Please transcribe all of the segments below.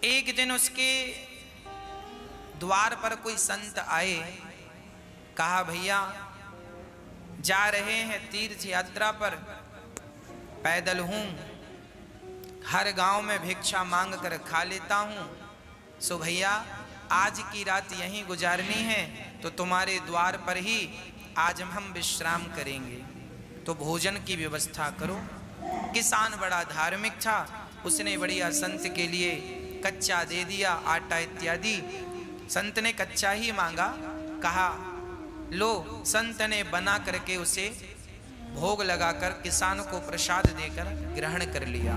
एक दिन उसके द्वार पर कोई संत आए, कहा भैया जा रहे हैं तीर्थ यात्रा पर, पैदल हूं, हर गांव में भिक्षा मांग कर खा लेता हूं, सो भैया आज की रात यहीं गुजारनी है तो तुम्हारे द्वार पर ही आज हम विश्राम करेंगे, तो भोजन की व्यवस्था करो। किसान बड़ा धार्मिक था, उसने बढ़िया संत के लिए कच्चा दे दिया, आटा इत्यादि। संत ने कच्चा ही मांगा, कहा लो। संत ने बना करके उसे भोग लगाकर किसान को प्रसाद देकर ग्रहण कर लिया।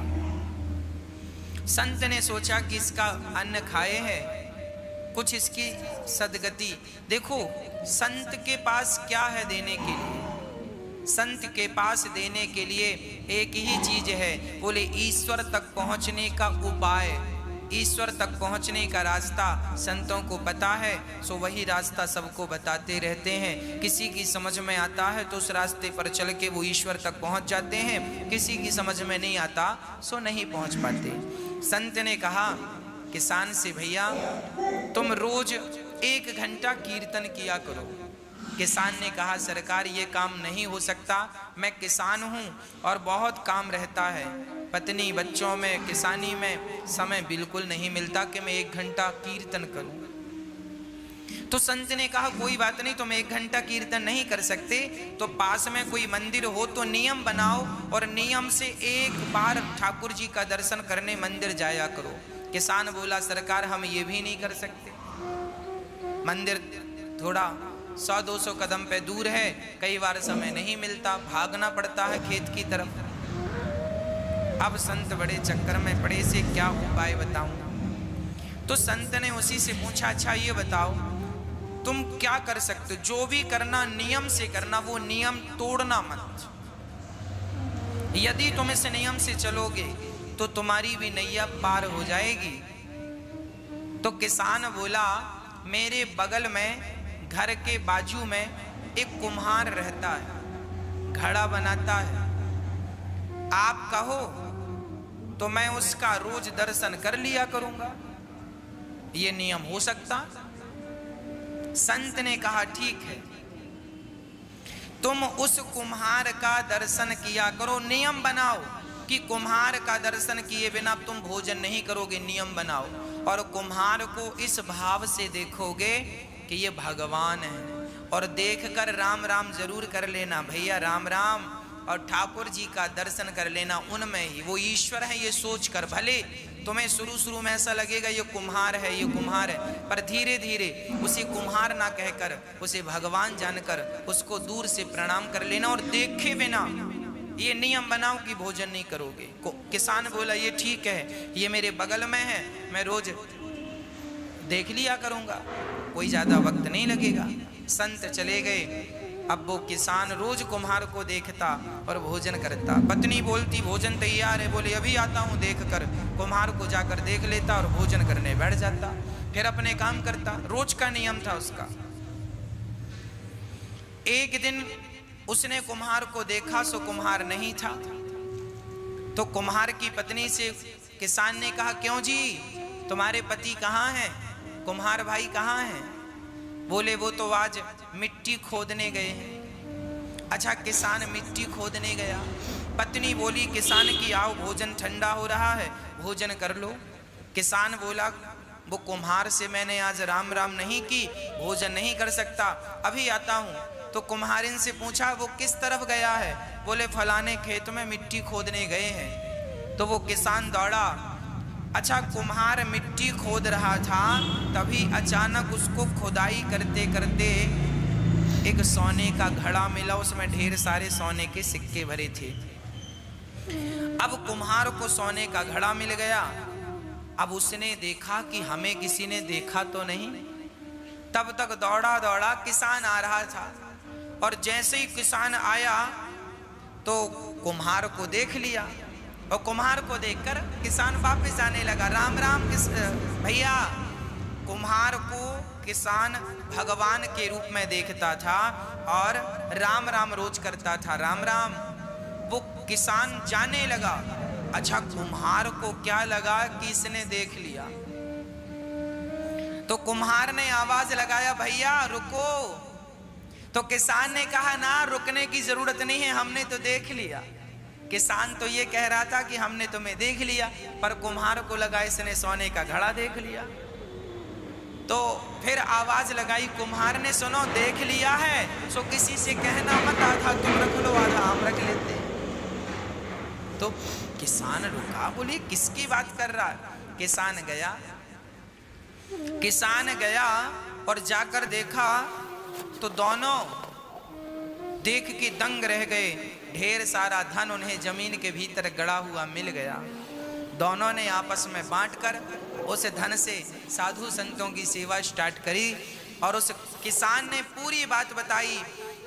संत ने सोचा कि इसका अन्न खाए है, कुछ इसकी सदगति। देखो संत के पास क्या है देने के लिए? संत के पास देने के लिए एक ही चीज है, बोले ईश्वर तक पहुंचने का उपाय, ईश्वर तक पहुंचने का रास्ता संतों को पता है, सो वही रास्ता सबको बताते रहते हैं। किसी की समझ में आता है तो उस रास्ते पर चल के वो ईश्वर तक पहुंच जाते हैं, किसी की समझ में नहीं आता सो नहीं पहुंच पाते। संत ने कहा किसान से, भैया तुम रोज 1 घंटा कीर्तन किया करो। किसान ने कहा सरकार ये काम नहीं हो सकता, मैं किसान हूं और बहुत काम रहता है, पत्नी बच्चों में किसानी में समय बिल्कुल नहीं मिलता कि मैं 1 घंटा कीर्तन करूं। तो संत ने कहा कोई बात नहीं, तुम 1 घंटा कीर्तन नहीं कर सकते तो पास में कोई मंदिर हो तो नियम बनाओ और नियम से 1 बार ठाकुर जी का दर्शन करने मंदिर जाया करो। किसान बोला सरकार हम ये भी नहीं कर सकते, मंदिर थोड़ा 100-200 कदम पे दूर है, कई बार समय नहीं मिलता, भागना पड़ता है खेत की तरफ। अब संत बड़े चक्कर में पड़े, से क्या उपाय बताऊं? तो संत ने उसी से पूछा अच्छा ये बताओ तुम क्या कर सकते हो? जो भी करना नियम से करना, वो नियम तोड़ना मत। यदि तुम इस नियम से चलोगे तो तुम्हारी भी नैया पार हो जाएगी। तो किसान बोला मेरे बगल में घर के बाजू में एक कुम्हार रहता है, घड़ा बनाता है, आप कहो तो मैं उसका रोज दर्शन कर लिया करूंगा, ये नियम हो सकता? संत ने कहा ठीक है, तुम उस कुम्हार का दर्शन किया करो, नियम बनाओ कि कुम्हार का दर्शन किए बिना तुम भोजन नहीं करोगे, नियम बनाओ। और कुम्हार को इस भाव से देखोगे कि ये भगवान है, और देखकर राम राम जरूर कर लेना भैया, राम राम, और ठाकुर जी का दर्शन कर लेना, उनमें ही वो ईश्वर है ये सोच कर। भले तुम्हें शुरू में ऐसा लगेगा ये कुम्हार है, ये कुम्हार है, पर धीरे धीरे उसे कुम्हार ना कहकर उसे भगवान जानकर उसको दूर से प्रणाम कर लेना, और देखे बिना ये नियम बनाओ कि भोजन नहीं करोगे। किसान बोला ये ठीक है, ये मेरे बगल में है, मैं रोज देख लिया करूंगा, कोई ज्यादा वक्त नहीं लगेगा। संत चले गए। अब वो किसान रोज कुम्हार को देखता और भोजन करता। पत्नी बोलती भोजन तैयार है, बोले अभी आता हूँ देख कर। कुम्हार को जाकर देख लेता और भोजन करने बैठ जाता, फिर अपने काम करता। रोज का नियम था उसका। एक दिन उसने कुम्हार को देखा, सो कुम्हार नहीं था। तो कुम्हार की पत्नी से किसान ने कहा क्यों जी तुम्हारे पति कहाँ हैं, कुम्हार भाई कहाँ हैं? बोले वो तो आज मिट्टी खोदने गए हैं। अच्छा किसान मिट्टी खोदने गया। पत्नी बोली किसान की आओ भोजन ठंडा हो रहा है, भोजन कर लो। किसान बोला वो कुम्हार से मैंने आज राम राम नहीं की, भोजन नहीं कर सकता, अभी आता हूँ। तो कुम्हारिन से पूछा वो किस तरफ गया है? बोले फलाने खेत में मिट्टी खोदने गए हैं। तो वो किसान दौड़ा। अच्छा कुम्हार मिट्टी खोद रहा था, तभी अचानक उसको खुदाई करते करते एक सोने का घड़ा मिला, उसमें ढेर सारे सोने के सिक्के भरे थे। अब कुम्हार को सोने का घड़ा मिल गया। अब उसने देखा कि हमें किसी ने देखा तो नहीं। तब तक दौड़ा दौड़ा किसान आ रहा था, और जैसे ही किसान आया तो कुम्हार को देख लिया, और कुम्हार को देखकर किसान वापस आने लगा। राम राम भैया। कुम्हार को किसान भगवान के रूप में देखता था और राम राम रोज करता था, राम राम। वो किसान जाने लगा। अच्छा कुम्हार को क्या लगा कि इसने देख लिया, तो कुम्हार ने आवाज लगाया, भैया रुको। तो किसान ने कहा, ना रुकने की जरूरत नहीं है, हमने तो देख लिया। किसान तो ये कह रहा था कि हमने तुम्हें देख लिया, पर कुम्हार को लगा इसने सोने का घड़ा देख लिया। तो फिर आवाज लगाई कुम्हार ने, सुनो देख लिया है सो किसी से कहना मत, आधा तुम रख लो आधा हम रख लेते हैं। तो किसान रुका, बोली किसकी बात कर रहा है। किसान गया और जाकर देखा तो दोनों देख के दंग रह गए। ढेर सारा धन उन्हें जमीन के भीतर गड़ा हुआ मिल गया। दोनों ने आपस में बांटकर उस धन से साधु संतों की सेवा स्टार्ट करी। और उस किसान ने पूरी बात बताई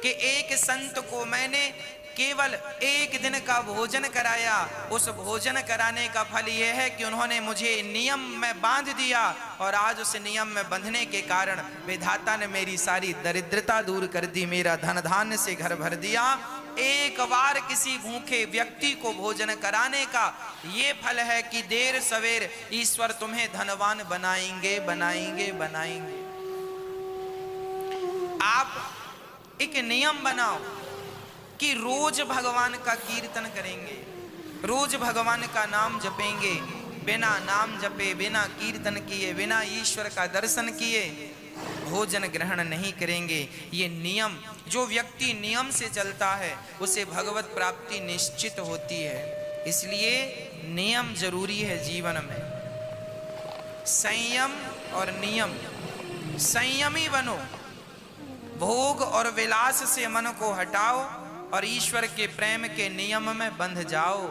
कि एक संत को मैंने केवल एक दिन का भोजन कराया, उस भोजन कराने का फल यह है कि उन्होंने मुझे नियम में बांध दिया, और आज उस नियम में बंधने के कारण विधाता ने मेरी सारी दरिद्रता दूर कर दी, मेरा धन धान्य से घर भर दिया। एक बार किसी भूखे व्यक्ति को भोजन कराने का ये फल है कि देर सवेर ईश्वर तुम्हें धनवान बनाएंगे बनाएंगे बनाएंगे। आप एक नियम बनाओ कि रोज भगवान का कीर्तन करेंगे, रोज भगवान का नाम जपेंगे। बिना नाम जपे, बिना कीर्तन किए, बिना ईश्वर का दर्शन किए भोजन ग्रहण नहीं करेंगे। ये नियम, जो व्यक्ति नियम से चलता है उसे भगवत प्राप्ति निश्चित होती है। इसलिए नियम जरूरी है जीवन में। संयम और नियम, संयमी बनो, भोग और विलास से मन को हटाओ और ईश्वर के प्रेम के नियम में बंध जाओ।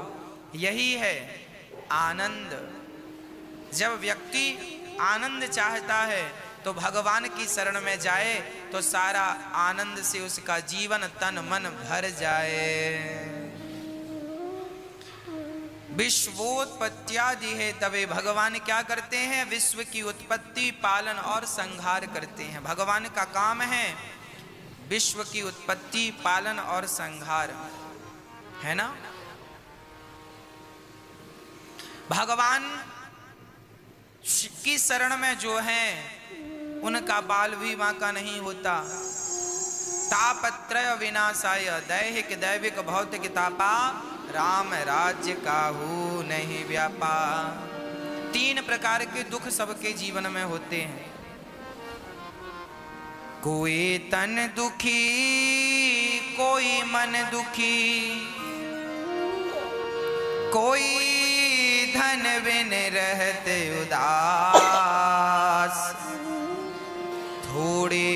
यही है आनंद। जब व्यक्ति आनंद चाहता है तो भगवान की शरण में जाए तो सारा आनंद से उसका जीवन तन मन भर जाए। विश्वोत्पत्त्यादि है, तबे भगवान क्या करते हैं, विश्व की उत्पत्ति, पालन और संहार करते हैं। भगवान का काम है विश्व की उत्पत्ति, पालन और संहार, है ना। भगवान की शरण में जो है उनका बाल भी बांका नहीं होता। तापत्रय विनाशाय, दैहिक दैविक भौतिक तापा, राम राज्य काहू नहीं व्यापा। 3 प्रकार के दुख सबके जीवन में होते हैं। कोई तन दुखी, कोई मन दुखी, कोई धन बिन रहते उदास, थोड़े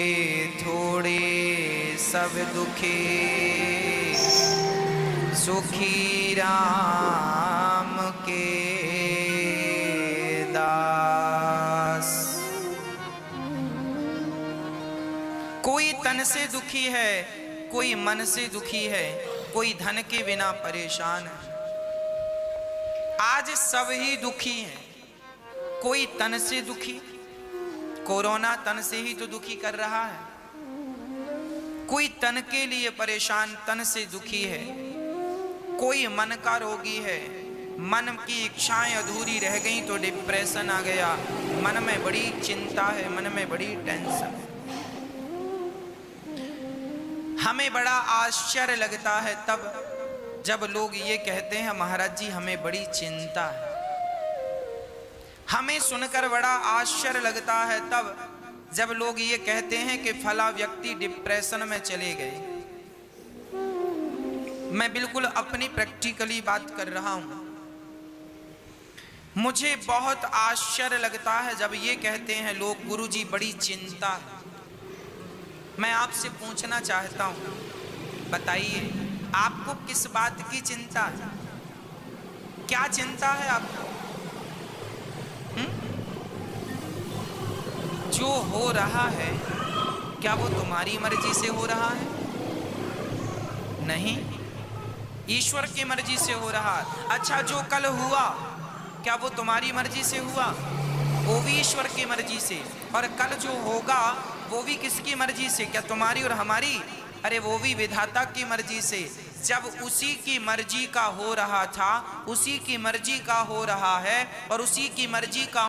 थोड़े सब दुखी, सुखी राम के दास। कोई तन से दुखी है, कोई मन से दुखी है, कोई धन के बिना परेशान है। आज सब ही दुखी हैं। कोई तन से दुखी, कोरोना तन से ही तो दुखी कर रहा है। कोई तन के लिए परेशान, तन से दुखी है। कोई मन का रोगी है, मन की इच्छाएं अधूरी रह गई तो डिप्रेशन आ गया, मन में बड़ी चिंता है, मन में बड़ी टेंशन है। हमें बड़ा आश्चर्य लगता है तब जब लोग ये कहते हैं महाराज जी हमें बड़ी चिंता है। हमें सुनकर बड़ा आश्चर्य लगता है तब जब लोग ये कहते हैं कि फला व्यक्ति डिप्रेशन में चले गए। मैं बिल्कुल अपनी प्रैक्टिकली बात कर रहा हूं। मुझे बहुत आश्चर्य लगता है जब ये कहते हैं लोग गुरुजी बड़ी चिंता है। मैं आपसे पूछना चाहता हूं, बताइए आपको किस बात की चिंता है? क्या चिंता है आपको? जो हो रहा है क्या वो तुम्हारी मर्जी से हो रहा है? नहीं, ईश्वर की मर्जी से हो रहा है। अच्छा, जो कल हुआ क्या वो तुम्हारी मर्जी से हुआ? वो भी ईश्वर की मर्जी से। और कल जो होगा वो भी किसकी मर्जी से? क्या तुम्हारी और हमारी? अरे वो भी विधाता की मर्जी से। जब उसी की मर्जी का हो रहा था, उसी की मर्जी का हो रहा है और उसी की मर्जी का